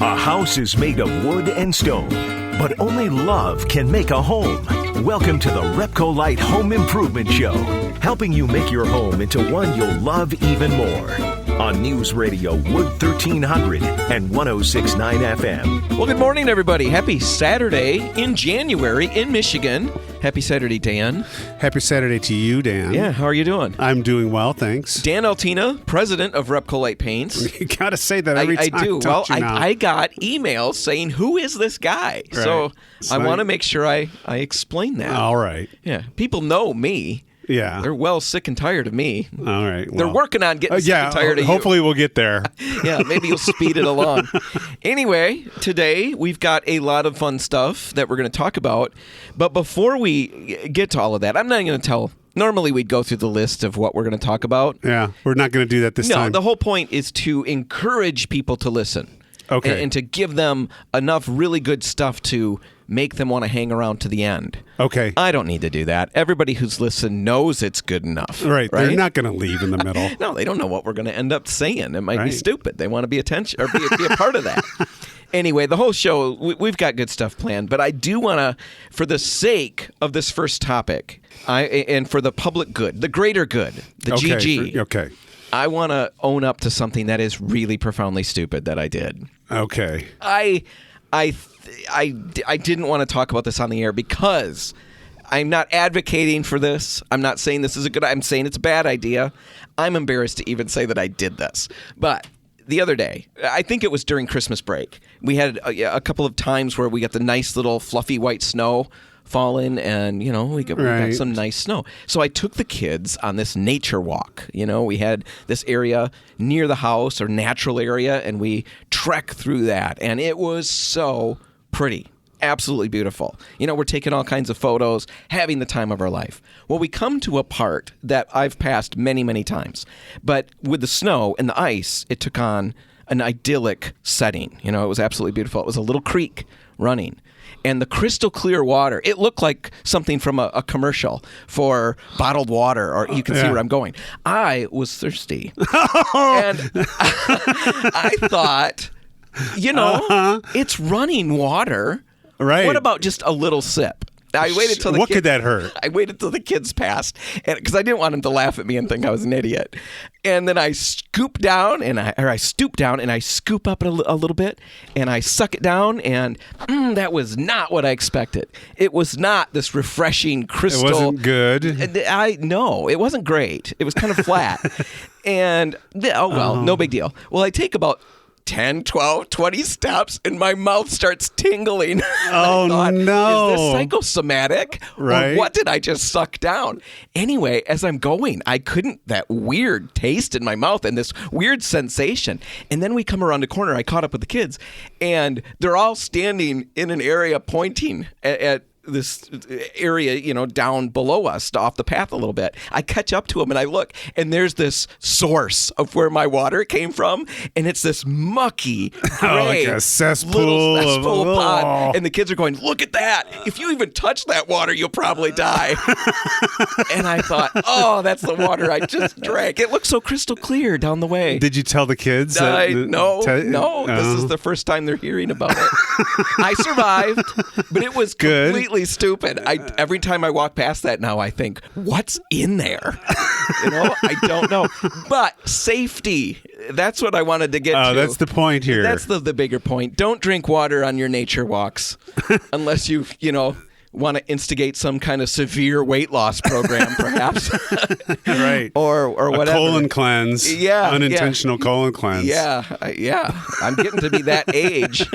A house is made of wood and stone, but only love can make a home. Welcome to the RepcoLite Home Improvement Show, helping you make your home into one you'll love even more. On News Radio Wood 1300 and 106.9 FM. Well, good morning, everybody. Happy Saturday in January in Michigan. Happy Saturday, Dan. Happy Saturday to you, Dan. Yeah, how are you doing? I'm doing well, thanks. Dan Altina, president of RepcoLite Paints. You got to say that every time. I do. Well, I got emails saying, who is this guy? Right. So I want to make sure I explain that. All right. Yeah, people know me. Yeah. They're well sick and tired of me. All right. Well, they're working on getting sick and tired of you. Hopefully we'll get there. Yeah, maybe you'll speed it along. Anyway, today we've got a lot of fun stuff that we're going to talk about. But before we get to all of that, I'm not going to tell. Normally we'd go through the list of what we're going to talk about. Yeah, we're not going to do that this time. No, the whole point is to encourage people to listen. Okay. And to give them enough really good stuff to make them want to hang around to the end. Okay. I don't need to do that. Everybody who's listened knows it's good enough. Right. They're not going to leave in the middle. No, they don't know what we're going to end up saying. It might be stupid. They want to be attention or be a part of that. Anyway, the whole show, we've got good stuff planned, but I do want to, for the sake of this first topic, and for the public good, the greater good, the GG. Okay. I want to own up to something that is really profoundly stupid that I did. Okay. I didn't want to talk about this on the air because I'm not advocating for this. I'm not saying this is I'm saying it's a bad idea. I'm embarrassed to even say that I did this. But the other day, I think it was during Christmas break, we had a couple of times where we got the nice little fluffy white snow falling, and we got some nice snow. So I took the kids on this nature walk. We had this area near the house, or natural area, and we trekked through that, and it was so pretty. Absolutely beautiful. We're taking all kinds of photos, having the time of our life. Well, we come to a part that I've passed many, many times, but with the snow and the ice, it took on an idyllic setting. It was absolutely beautiful. It was a little creek running. And the crystal clear water, it looked like something from a commercial for bottled water, or you can see where I'm going. I was thirsty. And I thought, it's running water. Right. What about just a little sip? I waited till What could that hurt? I waited till the kids passed, because I didn't want them to laugh at me and think I was an idiot. And then I stoop down and I scoop up a little bit, and I suck it down, and that was not what I expected. It was not this refreshing crystal. It wasn't good. No, it wasn't great. It was kind of flat. And no big deal. Well, I take about 10, 12, 20 steps, and my mouth starts tingling. Oh, no. Is this psychosomatic? Right. Or what did I just suck down? Anyway, as I'm going, that weird taste in my mouth and this weird sensation. And then we come around the corner. I caught up with the kids, and they're all standing in an area pointing at this area, down below us, off the path a little bit. I catch up to them and I look, and there's this source of where my water came from, and it's this mucky, gray, like a cesspool little cesspool of pond. And the kids are going, "Look at that! If you even touch that water, you'll probably die." And I thought, "Oh, that's the water I just drank. It looks so crystal clear down the way." Did you tell the kids? No. This is the first time they're hearing about it. I survived, but it was completely stupid. Every time I walk past that now, I think, what's in there? I don't know. But safety, that's what I wanted to get to. That's the point here. That's the bigger point. Don't drink water on your nature walks unless you want to instigate some kind of severe weight loss program, perhaps. Right. Or whatever. A colon cleanse. Yeah. Unintentional colon cleanse. Yeah. I'm getting to be that age.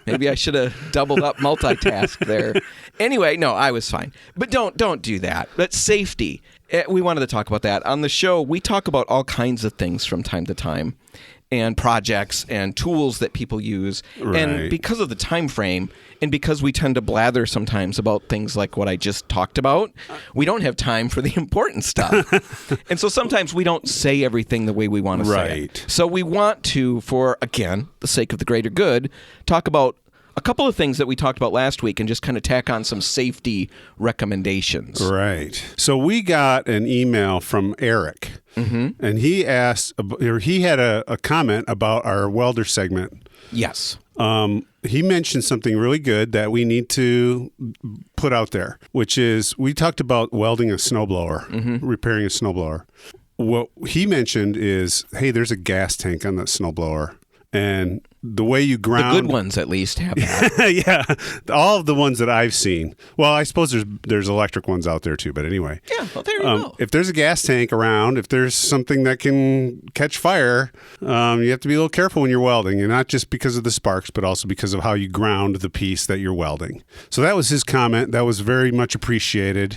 Maybe I should have doubled up multitask there. Anyway, no, I was fine. But don't do that. But safety. We wanted to talk about that. On the show, we talk about all kinds of things from time to time, and projects and tools that people use. Right. And because of the time frame, and because we tend to blather sometimes about things like what I just talked about, we don't have time for the important stuff. And so sometimes we don't say everything the way we want to say it. So we want to, for, again, the sake of the greater good, talk about a couple of things that we talked about last week and just kind of tack on some safety recommendations. Right. So we got an email from Eric, and he asked, or he had a comment about our welder segment Yes. He mentioned something really good that we need to put out there, which is we talked about welding a snowblower, repairing a snowblower. What he mentioned is, hey, there's a gas tank on that snowblower. And the way you ground... The good ones, at least, have that. Yeah. All of the ones that I've seen. Well, I suppose there's electric ones out there, too. But anyway. Yeah, well, there you go. If there's a gas tank around, if there's something that can catch fire, you have to be a little careful when you're welding. And not just because of the sparks, but also because of how you ground the piece that you're welding. So that was his comment. That was very much appreciated.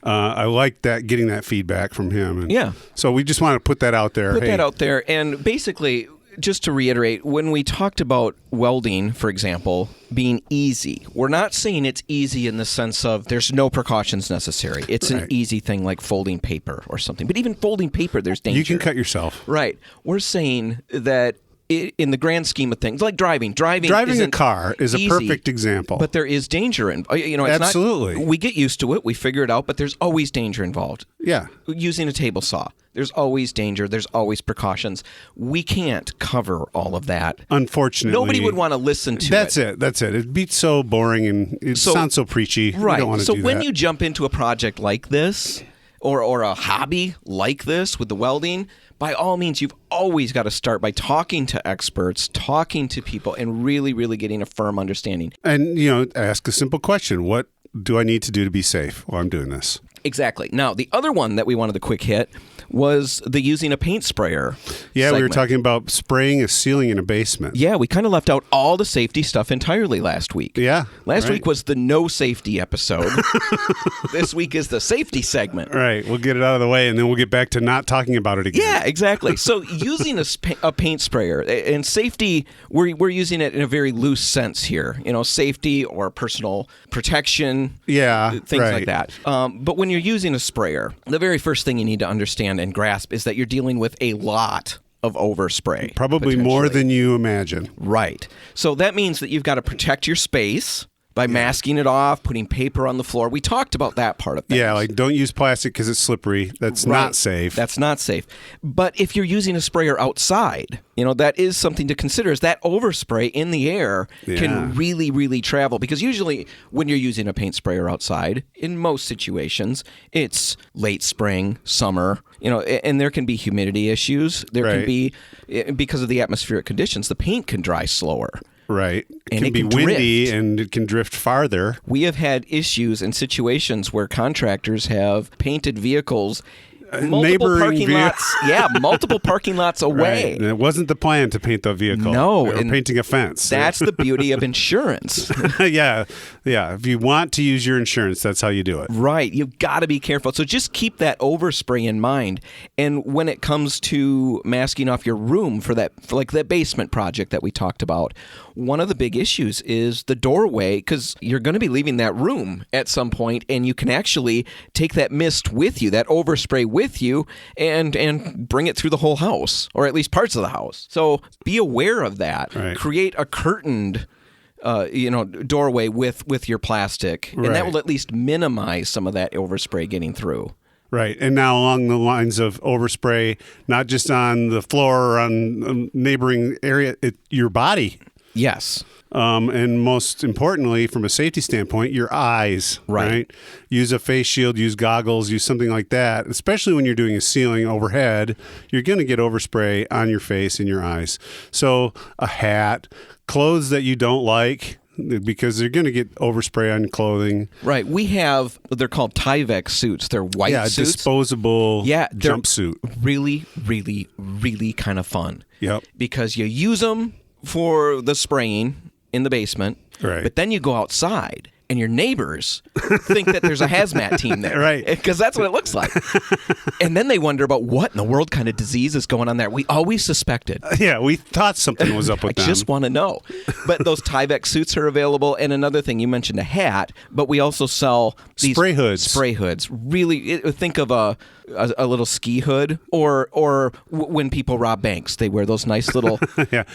I liked that, getting that feedback from him. And yeah. So we just want to put that out there. Put that out there. And basically... Just to reiterate, when we talked about welding, for example, being easy, we're not saying it's easy in the sense of there's no precautions necessary. It's an easy thing like folding paper or something. But even folding paper, there's danger. You can cut yourself. Right. We're saying that in the grand scheme of things, like driving a car is a easy, perfect example. But there is danger in, it's absolutely. We get used to it, we figure it out, but there's always danger involved. Yeah. Using a table saw, there's always danger. There's always precautions. We can't cover all of that. Unfortunately, nobody would want to listen to That's it. It'd be so boring and it sounds so preachy. Right. We don't want to do that. So when you jump into a project like this, or a hobby like this with the welding, by all means, you've always got to start by talking to experts, talking to people, and really, really getting a firm understanding. And, ask a simple question. What do I need to do to be safe while I'm doing this? Exactly. Now, the other one that we wanted to quick hit was the using a paint sprayer. Yeah, segment. We were talking about spraying a ceiling in a basement. Yeah, we kind of left out all the safety stuff entirely last week. Yeah. Last week was the no safety episode. This week is the safety segment. Right. We'll get it out of the way, and then we'll get back to not talking about it again. Yeah, exactly. So using a paint sprayer, and safety, we're using it in a very loose sense here. Safety or personal protection. Yeah, things like that. But when you're using a sprayer, the very first thing you need to understand and grasp is that you're dealing with a lot of overspray. Probably more than you imagine. Right. So that means that you've got to protect your space by masking it off, putting paper on the floor. We talked about that part of things. Yeah, like don't use plastic because it's slippery. That's not safe. That's not safe. But if you're using a sprayer outside, that is something to consider, is that overspray in the air can really, really travel. Because usually when you're using a paint sprayer outside, in most situations, it's late spring, summer, and there can be humidity issues. There can be, because of the atmospheric conditions, the paint can dry slower. Right. It And can it be can windy drift. and it can drift farther. We have had issues and situations where contractors have painted vehicles multiple parking lots away. Right. And it wasn't the plan to paint the vehicle. No. They were painting a fence. That's the beauty of insurance. Yeah. If you want to use your insurance, that's how you do it. Right. You've got to be careful. So just keep that overspray in mind. And when it comes to masking off your room for that basement project that we talked about, one of the big issues is the doorway, because you're going to be leaving that room at some point, and you can actually take that mist with you, that overspray with you, and bring it through the whole house, or at least parts of the house. So be aware of that. Right. Create a curtained doorway with your plastic, and that will at least minimize some of that overspray getting through. Right. And now along the lines of overspray, not just on the floor or on neighboring area, your body. Yes. And most importantly, from a safety standpoint, your eyes. Right. Use a face shield, use goggles, use something like that. Especially when you're doing a ceiling overhead, you're going to get overspray on your face and your eyes. So a hat, clothes that you don't like, because they're going to get overspray on clothing. Right. They're called Tyvek suits. They're white suits. Disposable jumpsuit. Really, really, really kind of fun. Yep. Because you use them for the spraying in the basement, but then you go outside and your neighbors think that there's a hazmat team there. Right. Because that's what it looks like. And then they wonder about what in the world kind of disease is going on there. We always suspected. Yeah, we thought something was up with them. I just want to know. But those Tyvek suits are available. And another thing, you mentioned a hat, but we also sell these spray hoods. Spray hoods. Really, think of a little ski hood, or when people rob banks, they wear those nice little,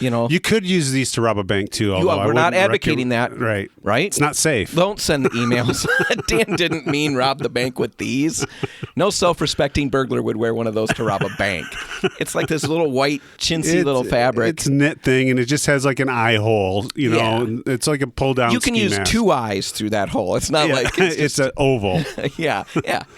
You could use these to rob a bank too. Although we're not advocating that. Right. Right? It's not safe. Don't send the emails. Dan didn't mean rob the bank with these. No self-respecting burglar would wear one of those to rob a bank. It's like this little white, chintzy little fabric. It's a knit thing, and it just has like an eye hole. It's like a pull-down. You can use mask. 2 eyes through that hole. It's not like it's an oval. Yeah,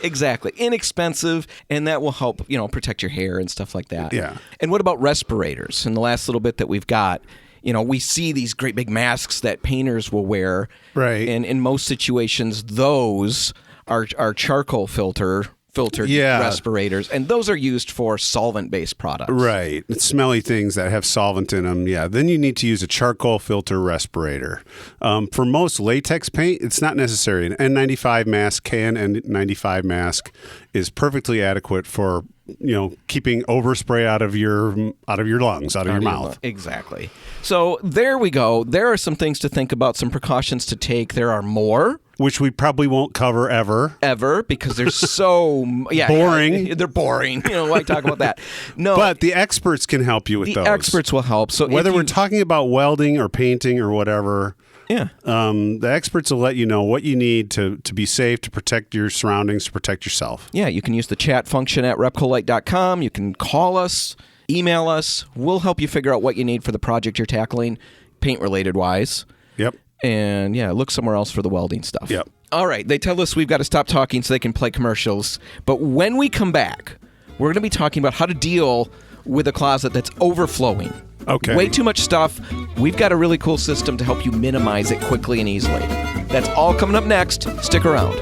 exactly. Inexpensive, and that will help, protect your hair and stuff like that. Yeah. And what about respirators? In the last little bit that we've got, we see these great big masks that painters will wear. Right. And in most situations, those are charcoal filtered respirators, and those are used for solvent-based products. Right. It's smelly things that have solvent in them. Yeah. Then you need to use a charcoal filter respirator. For most latex paint, it's not necessary. An N95 mask, KN95 mask, is perfectly adequate for keeping overspray out of your lungs, out of your mouth. Exactly. So there we go. There are some things to think about, some precautions to take. There are more. Which we probably won't cover ever. Because they're so boring. Yeah, they're boring. Why talk about that? No. But the experts can help you with those. The experts will help. So whether we're talking about welding or painting or whatever, the experts will let you know what you need to be safe, to protect your surroundings, to protect yourself. Yeah, you can use the chat function at RepcoLite.com. You can call us, email us. We'll help you figure out what you need for the project you're tackling, paint-related wise. Yep. And look somewhere else for the welding stuff. Yep. All right, they tell us we've got to stop talking so they can play commercials. But when we come back, we're going to be talking about how to deal with a closet that's overflowing. Okay. Way too much stuff. We've got a really cool system to help you minimize it quickly and easily. That's all coming up next. Stick around.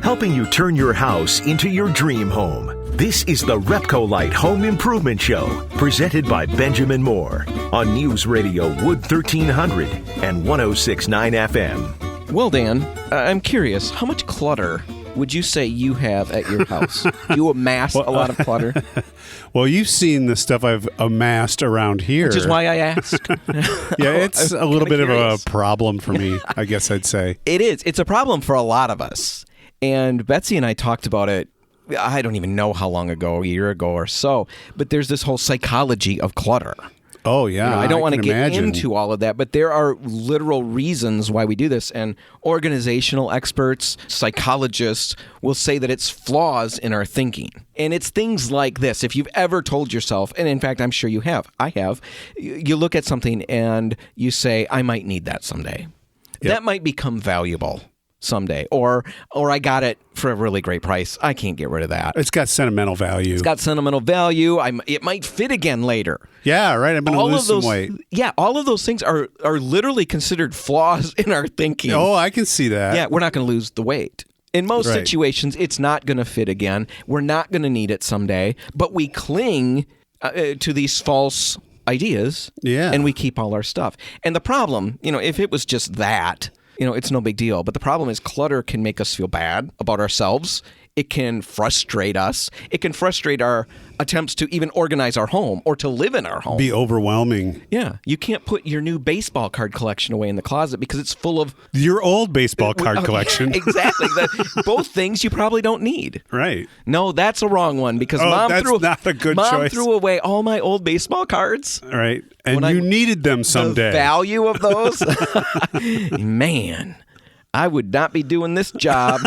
Helping you turn your house into your dream home. This is the RepcoLite Home Improvement Show, presented by Benjamin Moore on News Radio Wood 1300 and 106.9 FM. Well, Dan, I'm curious, how much clutter would you say you have at your house? Do you amass a lot of clutter? Well, you've seen the stuff I've amassed around here. Which is why I asked. It's a little bit curious. Of a problem for me, I guess I'd say. It is. It's a problem for a lot of us. And Betsy and I talked about it, I don't even know how long ago, a year ago or so, but there's this whole psychology of clutter. Oh, yeah. I don't want to get into all of that, but there are literal reasons why we do this. And organizational experts, psychologists will say that it's flaws in our thinking. And it's things like this. If you've ever told yourself, and in fact, I'm sure you have, I have, you look at something and you say, I might need that someday. Yep. That might become valuable someday, or I got it for a really great price. I can't get rid of that. It's got sentimental value. It's got sentimental value. It might fit again later. Yeah, right. I'm going to lose some weight. Yeah, all of those things are literally considered flaws in our thinking. Oh, I can see that. Yeah, we're not going to lose the weight. In most situations, it's not going to fit again. We're not going to need it someday, but we cling to these false ideas, and we keep all our stuff. And the problem, if it was just that, it's no big deal. But the problem is clutter can make us feel bad about ourselves. It can frustrate us. It can frustrate our attempts to even organize our home or to live in our home. Be overwhelming. Yeah. You can't put your new baseball card collection away in the closet because it's full of... Your old baseball card collection. Exactly. Both things you probably don't need. Right. No, that's a wrong one because Mom threw away all my old baseball cards. Right. And you needed them someday. The value of those? Man, I would not be doing this job.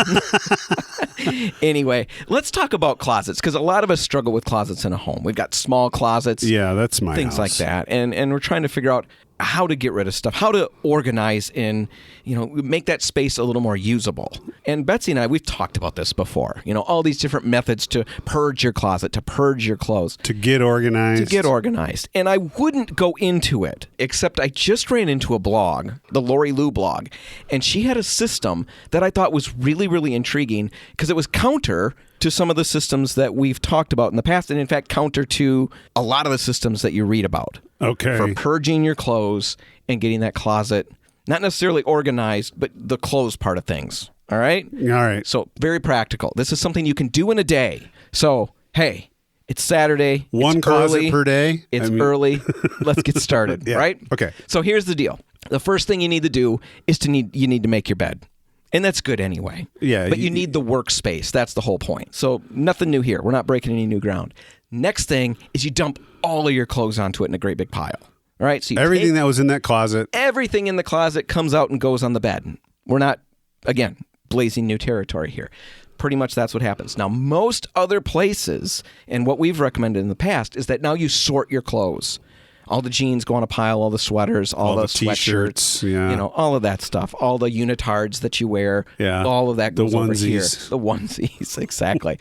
Anyway, let's talk about closets because a lot of us struggle with closets in a home. We've got small closets. Yeah, that's my things house. Like that. And we're trying to figure out how to get rid of stuff, how to organize and, make that space a little more usable. And Betsy and I, we've talked about this before, all these different methods to purge your closet, to purge your clothes. To get organized. And I wouldn't go into it, except I just ran into a blog, the Lori Lou blog, and she had a system that I thought was really, really intriguing because it was counter to some of the systems that we've talked about in the past, and in fact, counter to a lot of the systems that you read about. Okay. For purging your clothes and getting that closet, not necessarily organized, but the clothes part of things. All right? All right. So very practical. This is something you can do in a day. So, hey, it's Saturday. One closet per day? It's early. Let's get started, right? Okay. So here's the deal. the first thing you need to do is you need to make your bed. And that's good anyway. Yeah. But you need the workspace. That's the whole point. So nothing new here. We're not breaking any new ground. Next thing is you dump all of your clothes onto it in a great big pile. All right? So everything that was in that closet. Everything in the closet comes out and goes on the bed. We're not, again, blazing new territory here. Pretty much that's what happens. Now, most other places, and what we've recommended in the past, is that now you sort your clothes. All the jeans go on a pile, all the sweaters, all the T-shirts, sweatshirts, all of that stuff, all the unitards that you wear, all of that goes over here. The onesies, exactly.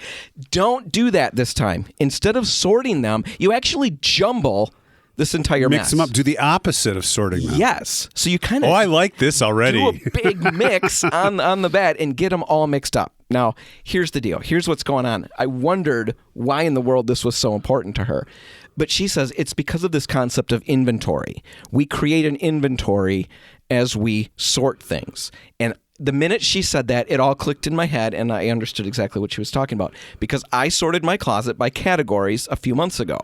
Don't do that this time. Instead of sorting them, you actually jumble this entire mess. Mix them up. Do the opposite of sorting them. Yes. So you kind of I like this already. Do a big mix on the bed and get them all mixed up. Now, here's the deal. Here's what's going on. I wondered why in the world this was so important to her. But she says it's because of this concept of inventory. We create an inventory as we sort things. And the minute she said that, it all clicked in my head, and I understood exactly what she was talking about. Because I sorted my closet by categories a few months ago.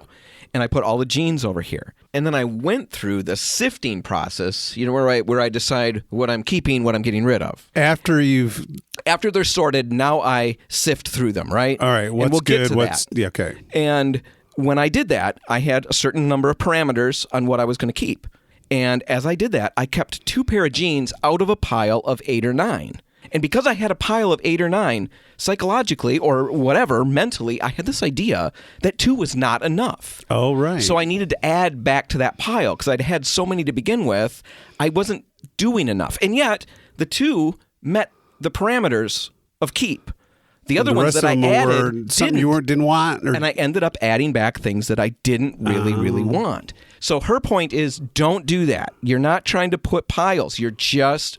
And I put all the jeans over here. And then I went through the sifting process, where I decide what I'm keeping, what I'm getting rid of. After they're sorted, now I sift through them, right? All right, what's good? Yeah, okay. And when I did that, I had a certain number of parameters on what I was going to keep. And as I did that, I kept 2 pair of jeans out of a pile of 8 or 9. And because I had a pile of 8 or 9, psychologically or whatever, mentally, I had this idea that 2 was not enough. Oh, right. So I needed to add back to that pile because I'd had so many to begin with. I wasn't doing enough. And yet, the 2 met the parameters of keep. The other ones that I added didn't want. And I ended up adding back things that I didn't really want. So her point is, don't do that. You're not trying to put piles. You're just,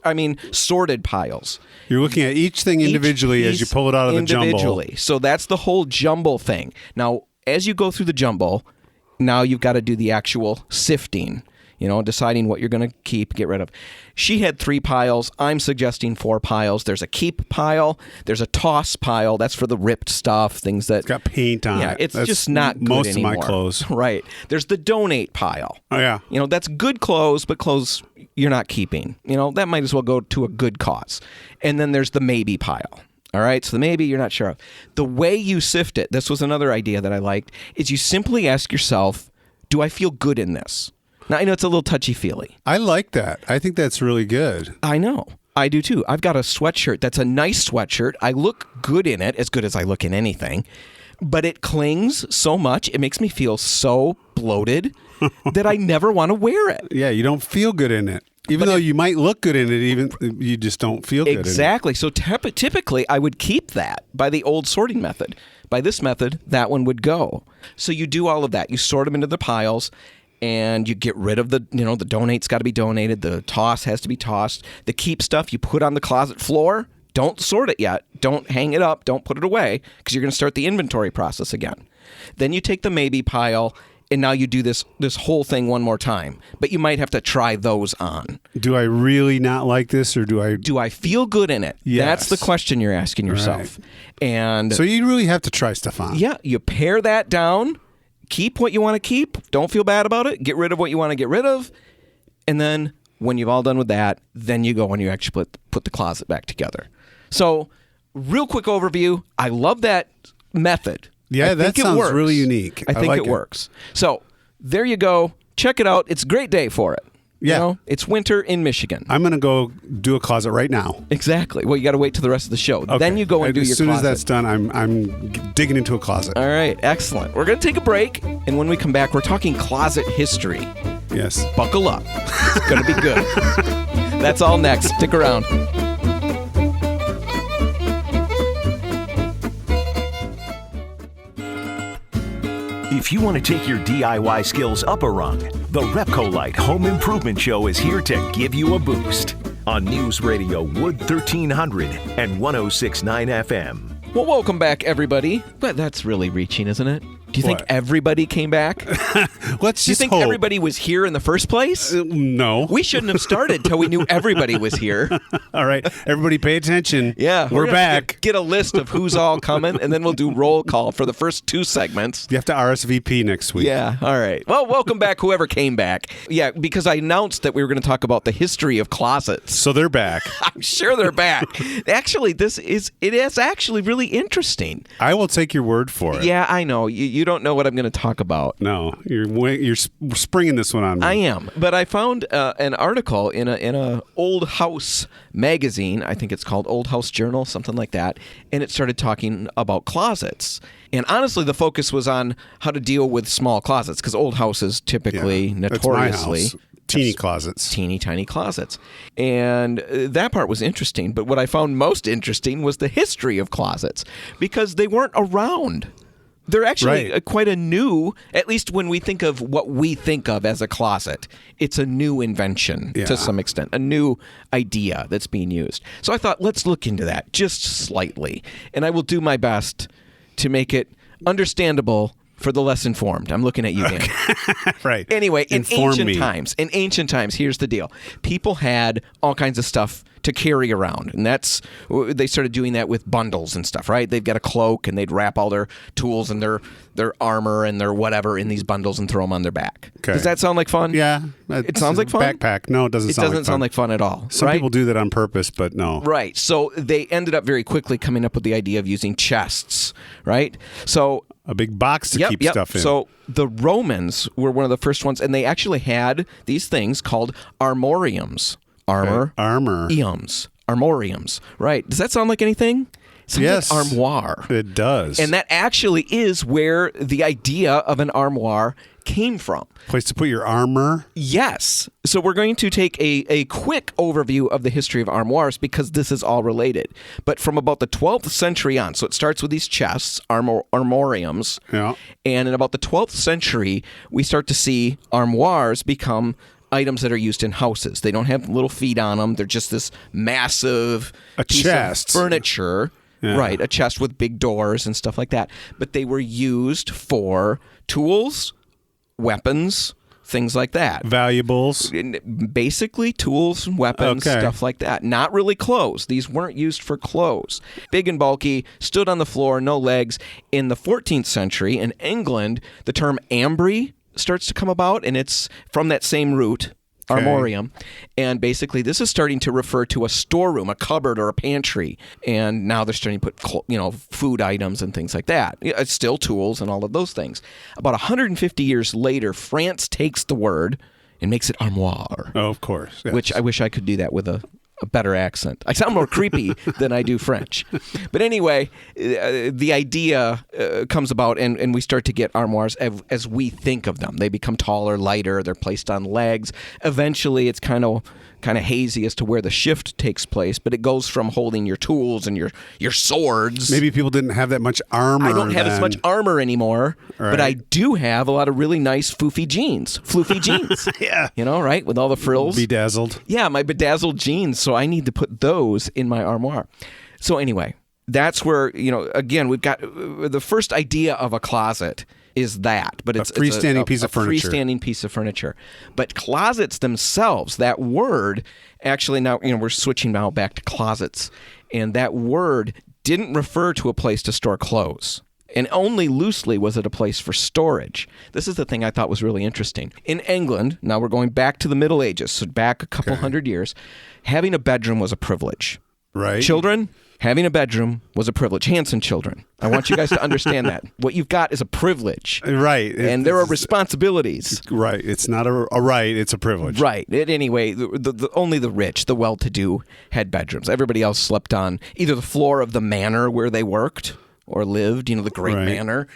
sorted piles. You're looking at each thing individually as you pull it out of the jumble. Individually. So that's the whole jumble thing. Now, as you go through the jumble, now you've got to do the actual sifting. Deciding what you're going to keep, get rid of. She had 3 piles. I'm suggesting 4 piles. There's a keep pile. There's a toss pile. That's for the ripped stuff, things that... It's got paint on it. It's just not good most anymore. Of my clothes. Right. There's the donate pile. Oh, yeah. That's good clothes, but clothes you're not keeping. That might as well go to a good cause. And then there's the maybe pile. All right, so the maybe you're not sure of. The way you sift it, this was another idea that I liked, is you simply ask yourself, do I feel good in this? Now, I know it's a little touchy-feely. I like that. I think that's really good. I know. I do, too. I've got a sweatshirt that's a nice sweatshirt. I look good in it, as good as I look in anything. But it clings so much, it makes me feel so bloated that I never want to wear it. Yeah, you don't feel good in it. Even though you might look good in it, you just don't feel good in it. Exactly. So typically, I would keep that by the old sorting method. By this method, that one would go. So you do all of that. You sort them into the piles. And you get rid of the donate's got to be donated. The toss has to be tossed. The keep stuff you put on the closet floor. Don't sort it yet. Don't hang it up. Don't put it away because you're going to start the inventory process again. Then you take the maybe pile and now you do this whole thing one more time. But you might have to try those on. Do I really not like this or do I feel good in it? Yes. That's the question you're asking yourself. Right. And so you really have to try stuff on. Yeah, you pare that down. Keep what you want to keep. Don't feel bad about it. Get rid of what you want to get rid of. And then when you've all done with that, then you go and you actually put the closet back together. So real quick overview. I love that method. Yeah, that sounds really unique. I think it works. So there you go. Check it out. It's a great day for it. Yeah. It's winter in Michigan. I'm going to go do a closet right now. Exactly. Well, you got to wait till the rest of the show. Okay. Then you go and do your closet. As soon as that's done, I'm digging into a closet. All right. Excellent. We're going to take a break. And when we come back, we're talking closet history. Yes. Buckle up. It's going to be good. That's all next. Stick around. If you want to take your DIY skills up a rung, the RepcoLite Home Improvement Show is here to give you a boost on News Radio Wood 1300 and 106.9 FM. Well, welcome back, everybody. But that's really reaching, isn't it? Do you think What? everybody came back? Let's Do you just think hope. everybody was here in the first place? No. We shouldn't have started till we knew everybody was here. All right, everybody, pay attention. Yeah, we're gonna back. Get a list of who's all coming, and then we'll do roll call for the first 2 segments. You have to RSVP next week. Yeah, all right. Well, welcome back, whoever came back. Yeah, because I announced that we were going to talk about the history of closets. So they're back. I'm sure they're back. Actually, it is actually really interesting. I will take your word for it. Yeah, I know. You don't know what I'm going to talk about. No, you're springing this one on me. I am, but I found an article in a Old House magazine. I think it's called Old House Journal, something like that, and it started talking about closets. And honestly, the focus was on how to deal with small closets because old houses typically, notoriously, that's my house. Teeny closets. Teeny tiny closets. And that part was interesting. But what I found most interesting was the history of closets because they weren't around. They're actually quite a new, at least when we think of what we think of as a closet, it's a new invention to some extent, a new idea that's being used. So I thought, let's look into that just slightly. And I will do my best to make it understandable for the less informed. I'm looking at you, Dan. Right. Anyway, in Inform me. ancient times, here's the deal. People had all kinds of stuff to carry around, and they started doing that with bundles and stuff, right? They've got a cloak, and they'd wrap all their tools and their armor and their whatever in these bundles and throw them on their back. Okay. Does that sound like fun? Yeah. It sounds like fun? Backpack. No, it doesn't sound like fun. It doesn't sound like fun at all. Some people do that on purpose, but no. Right. So they ended up very quickly coming up with the idea of using chests, right? So a big box to keep stuff in. So the Romans were one of the first ones, and they actually had these things called armoriums. Armoriums. Right. Does that sound like anything? Yes. Like armoire. It does. And that actually is where the idea of an armoire came from. Place to put your armor? Yes. So we're going to take a quick overview of the history of armoires because this is all related. But from about the 12th century on, so it starts with these chests, armoriums. Yeah. And in about the 12th century, we start to see armoires become items that are used in houses. They don't have little feet on them. They're just this massive piece of furniture. Yeah. Right, a chest with big doors and stuff like that. But they were used for tools, weapons, things like that. Valuables. Basically, tools and weapons, stuff like that. Not really clothes. These weren't used for clothes. Big and bulky, stood on the floor, no legs. In the 14th century, in England, the term ambry starts to come about, and it's from that same root, armorium. And basically, this is starting to refer to a storeroom, a cupboard, or a pantry. And now they're starting to put, food items and things like that. It's still tools and all of those things. About 150 years later, France takes the word and makes it armoire. Oh, of course. Yes. Which I wish I could do that with a better accent. I sound more creepy than I do French. But anyway, the idea comes about, and we start to get armoires as we think of them. They become taller, lighter. They're placed on legs. Eventually, it's kind of hazy as to where the shift takes place, but it goes from holding your tools and your swords. Maybe people didn't have that much armor. I don't have as much armor anymore, right. But I do have a lot of really nice floofy jeans. Yeah. Right? With all the frills. Bedazzled. Yeah, my bedazzled jeans. So I need to put those in my armoire. So anyway, that's where, again, we've got the first idea of a closet is that, but it's a freestanding piece of furniture. Freestanding piece of furniture. But closets themselves, that word, actually now, we're switching now back to closets, and that word didn't refer to a place to store clothes. And only loosely was it a place for storage. This is the thing I thought was really interesting. In England, now we're going back to the Middle Ages, so back a couple hundred years, having a bedroom was a privilege. Right. Children, having a bedroom was a privilege. Hanson children, I want you guys to understand that. What you've got is a privilege. Right. And there are responsibilities. Right. It's not a right, it's a privilege. Right. Anyway, only the rich, the well-to-do, had bedrooms. Everybody else slept on either the floor of the manor where they worked or lived, the great manor,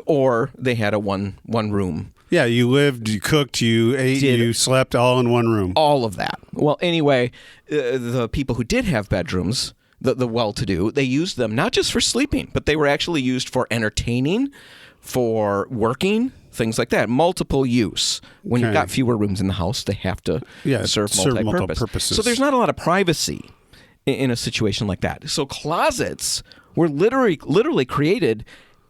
or they had a one room. Yeah, you lived, you cooked, you ate, you slept all in one room. All of that. Well, anyway, the people who did have bedrooms, the well-to-do, they used them not just for sleeping, but they were actually used for entertaining, for working, things like that. Multiple use. When you've got fewer rooms in the house, they have to serve multiple purposes. So there's not a lot of privacy in a situation like that. So closets were literally created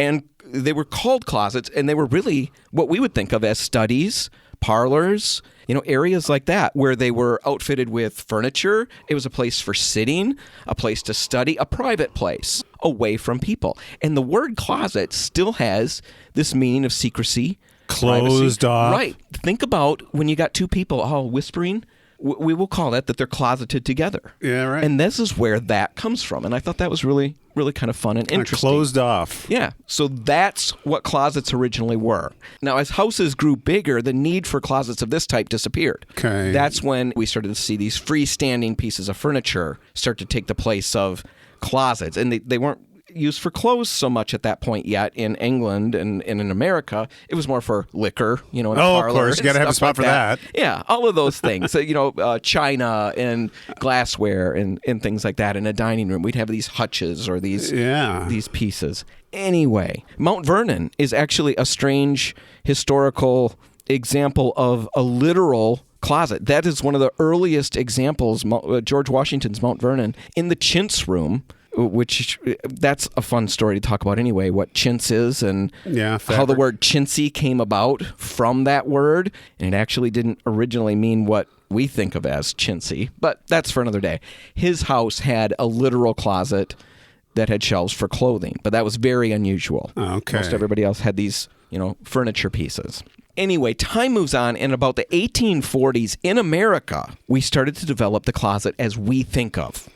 And they were called closets, and they were really what we would think of as studies, parlors, areas like that where they were outfitted with furniture. It was a place for sitting, a place to study, a private place away from people. And the word closet still has this meaning of secrecy, closed privacy. off. Right. Think about when you got two people all whispering. We will call that they're closeted together. Yeah, right. And this is where that comes from. And I thought that was really, really kind of fun and interesting. Closed off. Yeah. So that's what closets originally were. Now, as houses grew bigger, the need for closets of this type disappeared. Okay. That's when we started to see these freestanding pieces of furniture start to take the place of closets. And they weren't used for clothes so much at that point yet in England and in America. It was more for liquor, in a parlor. Of course. You got to have a spot like for that. Yeah, all of those things. So, china and glassware and things like that in a dining room. We'd have these hutches or these pieces. Anyway, Mount Vernon is actually a strange historical example of a literal closet. That is one of the earliest examples, George Washington's Mount Vernon, in the chintz room, which that's a fun story to talk about anyway, what chintz is and how the word chintzy came about from that word. And it actually didn't originally mean what we think of as chintzy, but that's for another day. His house had a literal closet that had shelves for clothing, but that was very unusual. Okay. Most everybody else had these, furniture pieces. Anyway, time moves on, and about the 1840s in America, we started to develop the closet as we think of.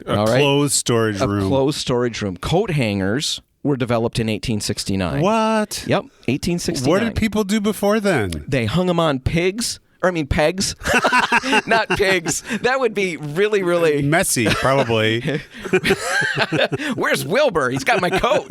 A closed storage room. A closed storage room. Coat hangers were developed in 1869. What? Yep, 1869. What did people do before then? They hung them on pegs. Not pigs. That would be really, really messy, probably. Where's Wilbur? He's got my coat.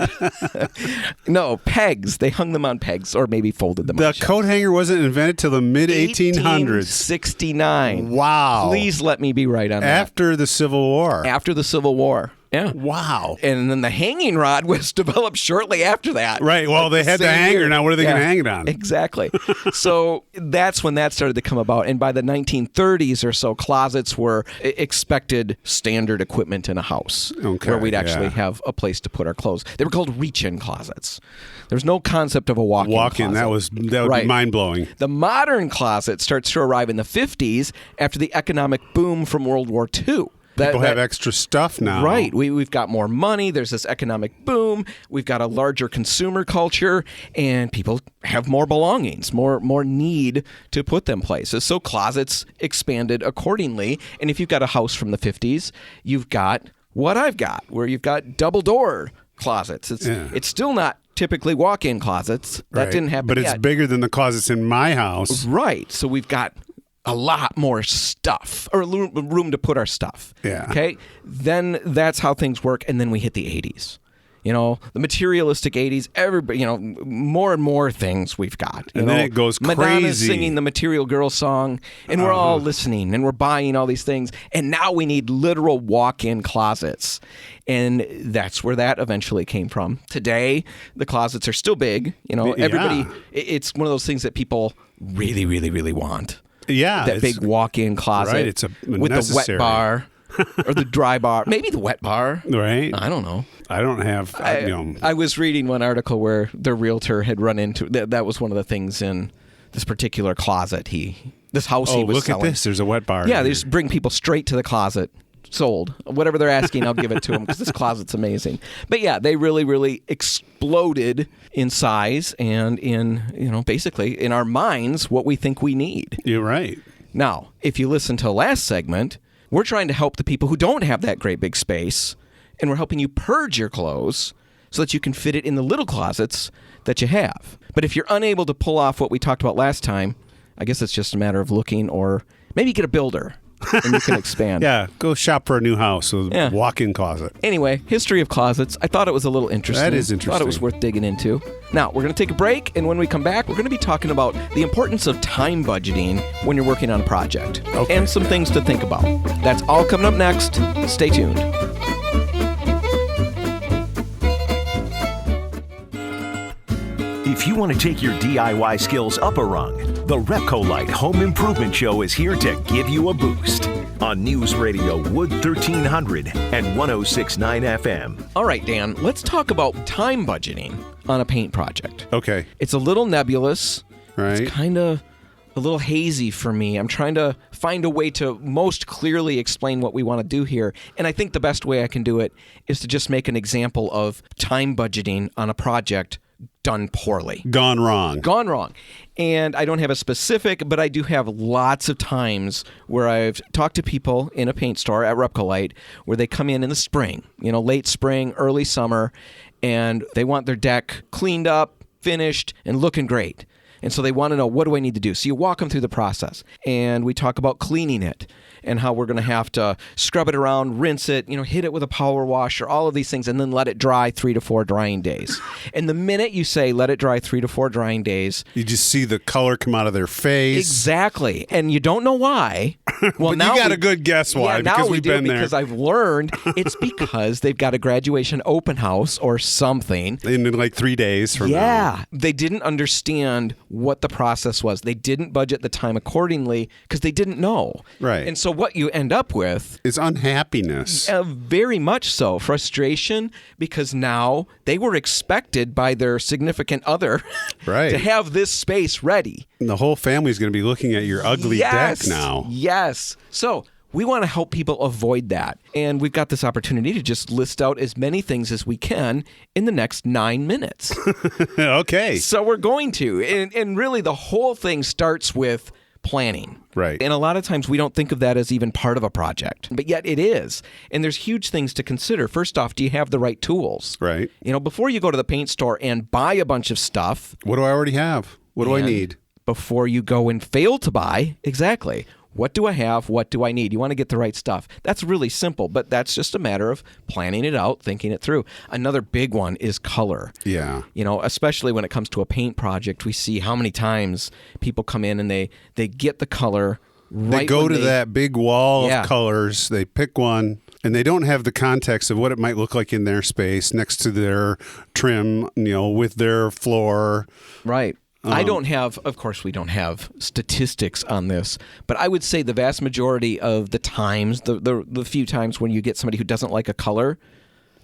No, pegs. They hung them on pegs or maybe folded them on The coat hanger wasn't invented till the mid-1800s. 1869. Wow. Please let me be right on that. After the Civil War. After the Civil War. Yeah. Wow. And then the hanging rod was developed shortly after that. Right. Well, they had the hanger. Now, what are they going to hang it on? Exactly. So that's when that started to come about. And by the 1930s or so, closets were expected standard equipment in a house where we'd actually have a place to put our clothes. They were called reach-in closets. There's no concept of a walk-in closet. That would be mind-blowing. The modern closet starts to arrive in the 50s after the economic boom from World War II. People have extra stuff now. Right. We've got more money. There's this economic boom. We've got a larger consumer culture, and people have more belongings, more need to put them places. So closets expanded accordingly. And if you've got a house from the 50s, you've got what I've got, where you've got double-door closets. It's still not typically walk-in closets. That didn't happen But yet. it's bigger than the closets in my house. Right. So we've got a lot more stuff, or room to put our stuff. Yeah. Okay. Then that's how things work, and then we hit the 80s. The materialistic 80s. Everybody, more and more things we've got. And then it goes crazy. Madonna's singing the Material Girl song, and we're all listening, and we're buying all these things, and now we need literal walk-in closets, and that's where that eventually came from. Today, the closets are still big. Everybody. It's one of those things that people really, really, really want. Yeah. That big walk-in closet. Right, it's with necessary. the wet bar or the dry bar. Maybe the wet bar. Right. I don't know. I don't have... I was reading one article where the realtor had run into... That was one of the things in this particular closet. This house he was look selling. at this. There's a wet bar. Yeah, they just bring people straight to the closet. Sold. Whatever they're asking, I'll give it to them because this closet's amazing. But yeah, they really, really exploded in size and in, basically in our minds, what we think we need. You're right. Now, if you listen to the last segment, we're trying to help the people who don't have that great big space, and we're helping you purge your clothes so that you can fit it in the little closets that you have. But if you're unable to pull off what we talked about last time, I guess it's just a matter of looking, or maybe get a builder. And you can expand. Yeah, go shop for a new house with a walk-in closet. Anyway, history of closets. I thought it was a little interesting. That is interesting. Thought it was worth digging into. Now, we're going to take a break, and when we come back, we're going to be talking about the importance of time budgeting when you're working on a project. Okay. And some things to think about. That's all coming up next. Stay tuned. If you want to take your DIY skills up a rung, the RepcoLite Home Improvement Show is here to give you a boost on News Radio Wood 1300 and 106.9 FM. All right, Dan, let's talk about time budgeting. on a paint project. Okay. It's a little nebulous. Right. It's kind of a little hazy for me. I'm trying to find a way to most clearly explain what we want to do here. And I think the best way I can do it is to just make an example of time budgeting on a project done poorly. Gone wrong. And I don't have a specific, but I do have lots of times where I've talked to people in a paint store at RepcoLite where they come in the spring, late spring, early summer, and they want their deck cleaned up, finished, and looking great. And so they want to know, what do I need to do? So you walk them through the process, and we talk about cleaning it and how we're going to have to scrub it around, rinse it, hit it with a power washer, all of these things, and then let it dry 3 to 4 drying days. And the minute you say let it dry 3 to 4 drying days, you just see the color come out of their face. Exactly. And you don't know why. Well, but now you got a good guess why. Yeah, now because we we've do been because there. I've learned it's because they've got a graduation open house or something. In like 3 days from now. Yeah. They didn't understand what the process was. They didn't budget the time accordingly because they didn't know. Right. And so what you end up with is unhappiness. Very much so. Frustration because now they were expected by their significant other Right. to have this space ready. And the whole family's going to be looking at your ugly deck now. Yes. So we want to help people avoid that. And we've got this opportunity to just list out as many things as we can in the next 9 minutes. Okay. So we're going to. And really the whole thing starts with planning. Right. And a lot of times we don't think of that as even part of a project, but yet it is. And there's huge things to consider. First off, do you have the right tools? Right. Before you go to the paint store and buy a bunch of stuff. What do I already have? What do I need? Before you go and fail to buy, exactly. What do I have? What do I need? You want to get the right stuff. That's really simple, but that's just a matter of planning it out, thinking it through. Another big one is color. Yeah. Especially when it comes to a paint project, we see how many times people come in and they get the color right. They go to that big wall of colors, they pick one, and they don't have the context of what it might look like in their space next to their trim, with their floor. Right. I don't have, of course, we don't have statistics on this, but I would say the vast majority of the times, the few times when you get somebody who doesn't like a color,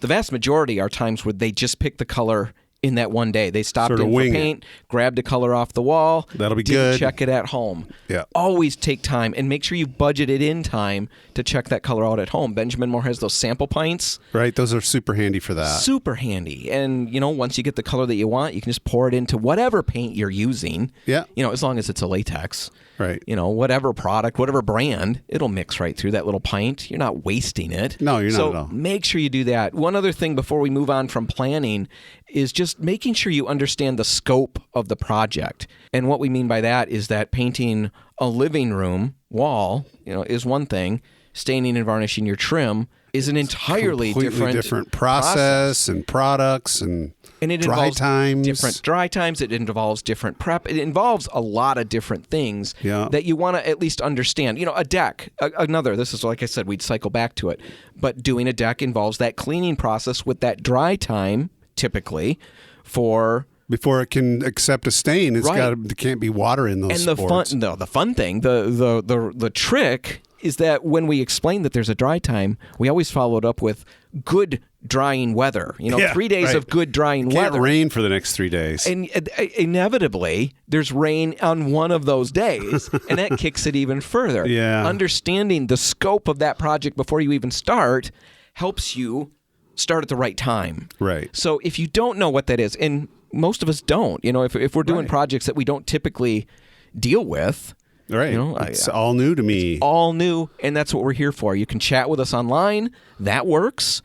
the vast majority are times where they just pick the color in that one day. They stopped in for paint, grabbed a color off the wall. That'll be didn't good. Check it at home. Yeah. Always take time and make sure you budget it in time to check that color out at home. Benjamin Moore has those sample pints. Right. Those are super handy for that. Super handy. And, once you get the color that you want, you can just pour it into whatever paint you're using. Yeah. As long as it's a latex. Right. Whatever product, whatever brand, it'll mix right through that little pint. You're not wasting it. No, you're not at all. So make sure you do that. One other thing before we move on from planning is just making sure you understand the scope of the project. And what we mean by that is that painting a living room wall, is one thing. Staining and varnishing your trim is an entirely different process and products and it dry involves times. Different dry times. It involves different prep. It involves a lot of different things that you want to at least understand. A deck, this is like I said, we'd cycle back to it. But doing a deck involves that cleaning process with that dry time, typically, before it can accept a stain, there can't be water in those sports. The fun thing, the trick is that when we explain that there's a dry time, we always follow it up with good drying weather. 3 days of good drying weather. Can't rain for the next 3 days. And inevitably, there's rain on one of those days, and that kicks it even further. Yeah. Understanding the scope of that project before you even start helps you start at the right time. Right. So if you don't know what that is, and most of us don't, if we're doing projects that we don't typically deal with, right. It's all new to me. All new, and that's what we're here for. You can chat with us online. That works.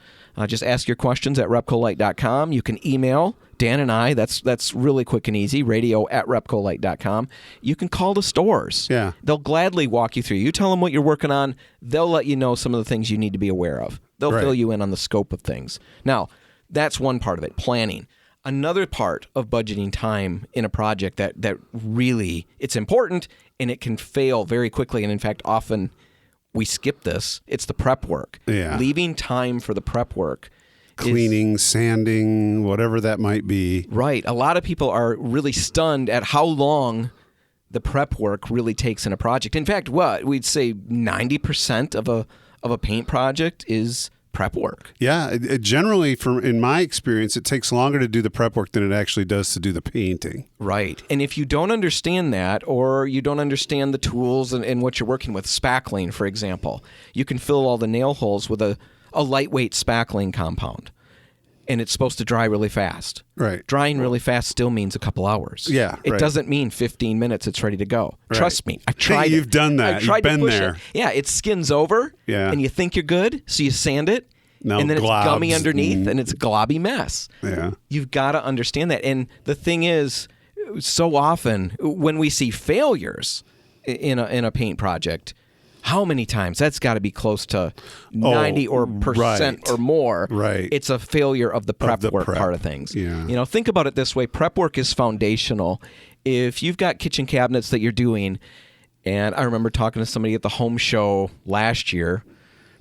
Just ask your questions at RepcoLite.com. You can email Dan and I. That's really quick and easy. radio@RepcoLite.com. You can call the stores. Yeah. They'll gladly walk you through. You tell them what you're working on. They'll let you know some of the things you need to be aware of. They'll fill you in on the scope of things. Now, that's one part of it, planning. Another part of budgeting time in a project that really, it's important and it can fail very quickly. And in fact, often we skip this. It's the prep work. Yeah. Leaving time for the prep work. Cleaning, sanding, whatever that might be. Right. A lot of people are really stunned at how long the prep work really takes in a project. In fact, we'd say 90% of a paint project is prep work. Yeah, generally, in my experience, it takes longer to do the prep work than it actually does to do the painting. Right. And if you don't understand that, or you don't understand the tools and what you're working with, spackling, for example, you can fill all the nail holes with a lightweight spackling compound. And it's supposed to dry really fast. Right. Drying really fast still means a couple hours. Yeah, It right. doesn't mean 15 minutes it's ready to go. Right. Trust me. I tried You've done that. I tried You've been to push there. It. Yeah, it skins over. Yeah. And you think you're good, so you sand it. No, and then globs. It's gummy underneath, and it's a globby mess. Yeah. You've got to understand that. And the thing is, so often when we see failures in a paint project, how many times? That's got to be close to 90% right. or more. Right. It's a failure of the prep work part of things. Yeah. Think about it this way. Prep work is foundational. If you've got kitchen cabinets that you're doing, and I remember talking to somebody at the home show last year.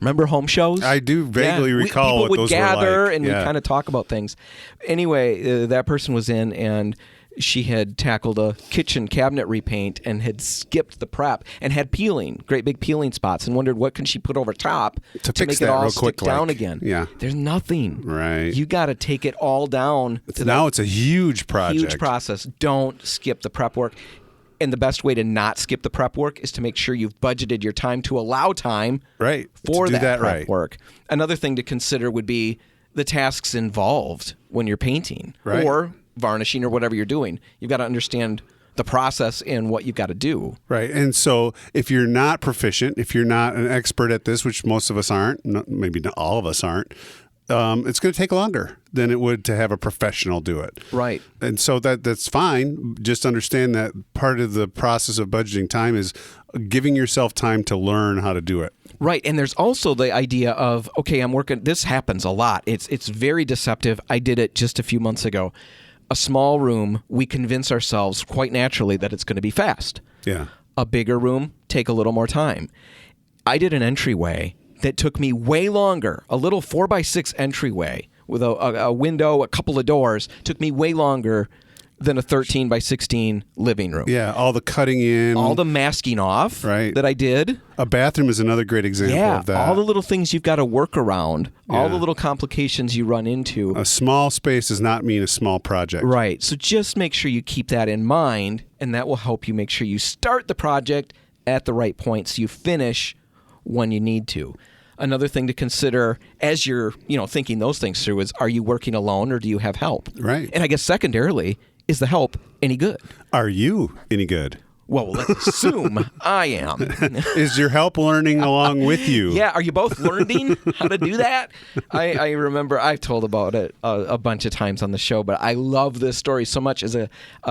Remember home shows? I do vaguely recall what those were like. People would gather and yeah. we'd kind of talk about things. Anyway, that person was in and she had tackled a kitchen cabinet repaint and had skipped the prep and had great big peeling spots, and wondered what can she put over top to fix make that it all real stick quick, down again. Yeah. There's nothing. Right. You got to take it all down. It's a huge project. Huge process. Don't skip the prep work. And the best way to not skip the prep work is to make sure you've budgeted your time to allow time for that prep work. Another thing to consider would be the tasks involved when you're painting or varnishing or whatever you're doing. You've got to understand the process and what you've got to do. Right. And so if you're not proficient, if you're not an expert at this, which most of us aren't, maybe not all of us aren't, it's going to take longer than it would to have a professional do it. Right. And so that's fine. Just understand that part of the process of budgeting time is giving yourself time to learn how to do it. Right. And there's also the idea of, okay, I'm working. This happens a lot. It's very deceptive. I did it just a few months ago. A small room, we convince ourselves quite naturally that it's going to be fast. Yeah. A bigger room, take a little more time. I did an entryway that took me way longer, a little 4x6 entryway with a window, a couple of doors, took me way longer than a 13x16 living room. Yeah, all the cutting in. All the masking off that I did. A bathroom is another great example of that. All the little things you've got to work around, all the little complications you run into. A small space does not mean a small project. Right. So just make sure you keep that in mind, and that will help you make sure you start the project at the right point so you finish when you need to. Another thing to consider as you're, thinking those things through is, are you working alone or do you have help? Right. And I guess secondarily, is the help any good? Are you any good? Well, let's assume I am. Is your help learning along with you? Yeah, are you both learning how to do that? I remember I've told about it a bunch of times on the show, but I love this story so much. As a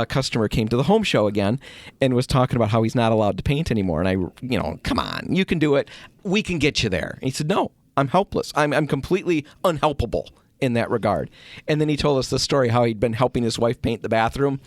customer came to the home show again and was talking about how he's not allowed to paint anymore. And I, come on, you can do it. We can get you there. And he said, no, I'm helpless. I'm completely unhelpable in that regard. And then he told us the story how he'd been helping his wife paint the bathroom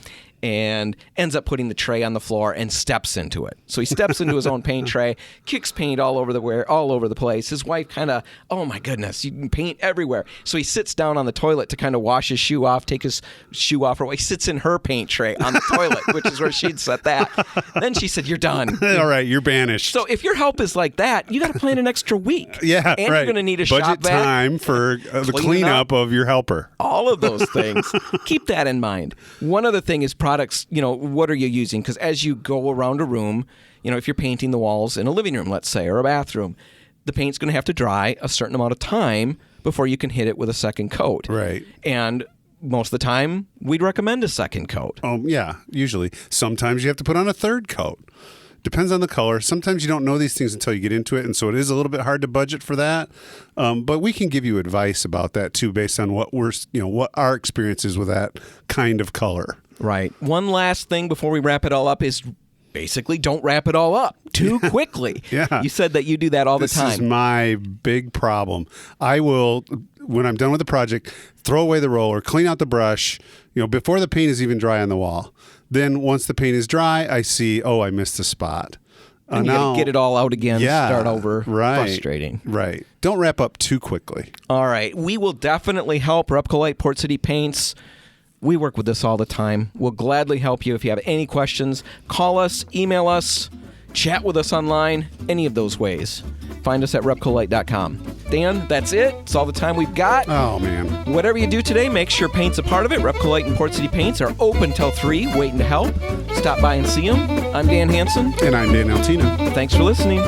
and ends up putting the tray on the floor and steps into it. So he steps into his own paint tray, kicks paint all over the place. His wife kind of, oh my goodness, you can paint everywhere. So he sits down on the toilet to kind of wash his shoe off, take his shoe off. He sits in her paint tray on the toilet, which is where she'd set that. Then she said, you're done. All right, you're banished. So if your help is like that, you got to plan an extra week. Yeah, and you're going to need a budget shop vac, time for the cleanup of your helper. All of those things. Keep that in mind. One other thing is products, what are you using? Because as you go around a room, if you're painting the walls in a living room, let's say, or a bathroom, the paint's going to have to dry a certain amount of time before you can hit it with a second coat. Right. And most of the time, we'd recommend a second coat. Yeah, usually. Sometimes you have to put on a third coat. Depends on the color. Sometimes you don't know these things until you get into it, and so it is a little bit hard to budget for that. But we can give you advice about that too, based on what what our experience is with that kind of color. Right. One last thing before we wrap it all up is basically don't wrap it all up too quickly. Yeah. You said that you do that all the time. This is my big problem. I will, when I'm done with the project, throw away the roller, clean out the brush, before the paint is even dry on the wall. Then once the paint is dry, I see, I missed a spot. And you got to get it all out again, start over. Right, frustrating. Right. Don't wrap up too quickly. All right. We will definitely help. RepcoLite Port City Paints. We work with this all the time. We'll gladly help you. If you have any questions, call us, email us. chat with us online, any of those ways. Find us at RepcoLite.com. Dan, that's it. It's all the time we've got. Oh, man. Whatever you do today, make sure paint's a part of it. RepcoLite and Port City Paints are open till 3, waiting to help. Stop by and see them. I'm Dan Hansen. And I'm Dan Altino. Thanks for listening.